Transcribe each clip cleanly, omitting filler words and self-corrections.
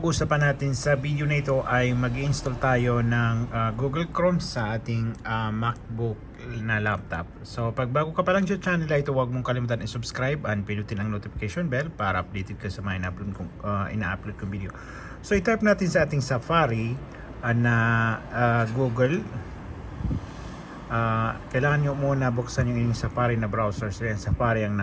pag-uusapan natin sa video na ito ay mag-install tayo ng Google Chrome sa ating MacBook na laptop. So pag bago ka pa lang sa channel na ito, huwag mong kalimutan i-subscribe and pinutin ang notification bell para updated ka sa mga ina-upload kong video. So i-type natin sa ating Safari na Google. Kailangan nyo muna buksan yung inyong Safari na browser. So yan, Safari ang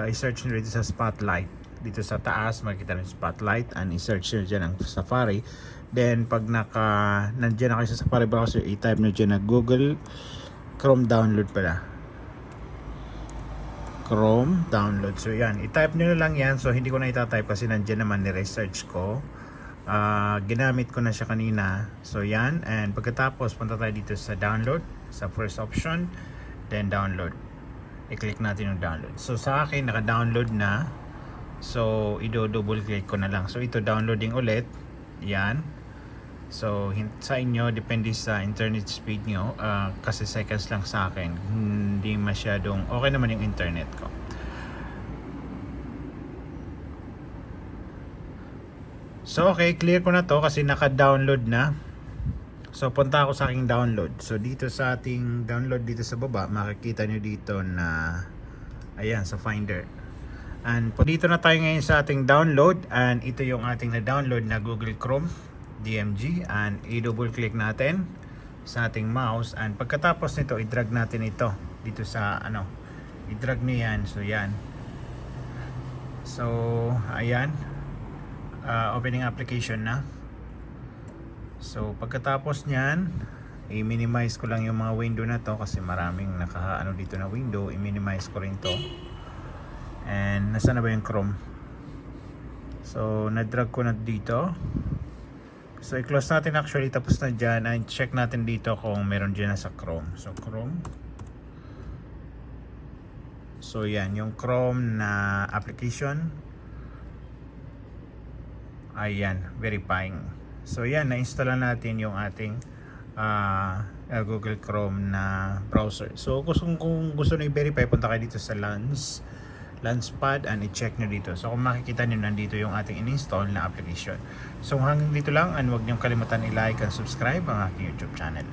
i-search nyo dito sa Spotlight. Dito sa taas makikita nyo Spotlight and i-search nyo dyan ang Safari. Then pag nandiyan na kayo sa Safari browser, i-type nyo dyan na Google Chrome download pala. Chrome download. So yan, i-type nyo na lang yan. So hindi ko na itatype kasi nandiyan naman ni-research ko. Ginamit ko na siya kanina. So yan, and pagkatapos punta tayo dito sa download, sa first option, then download. I-click natin yung download. So sa akin naka-download na. So i-double click ko na lang. So ito downloading ulit. Yan. So sa inyo depende sa internet speed nyo, kasi seconds lang sa akin. Hindi masyadong okay naman yung internet ko. So okay, clear ko na to kasi naka-download na. So punta ako sa aking download. So dito sa ating download dito sa baba, makikita nyo dito na ayan sa Finder. And dito na tayo ngayon sa ating download, and ito yung ating na-download na Google Chrome DMG, and i-double click natin sa ating mouse, and pagkatapos nito i-drag natin ito dito sa i-drag nyo yan. So yan. So ayan. Opening application na. So pagkatapos nyan, i-minimize ko lang yung mga window na to kasi maraming dito na window. I-minimize ko rin to. And nasa na ba yung Chrome? So na-drag ko na dito. So i-close natin actually, tapos na dyan, and check natin dito kung meron dyan na sa Chrome. So Chrome. So yan, yung Chrome na application. Ayan, verifying. So yan, na-install natin yung ating Google Chrome na browser. So kung gusto nyo i-verify, punta kayo dito sa Launchpad and i-check nyo dito. So kung makikita nyo, nandito yung ating in-install na application. So hanggang dito lang, and huwag nyo kalimutan i-like and subscribe ang aking YouTube channel.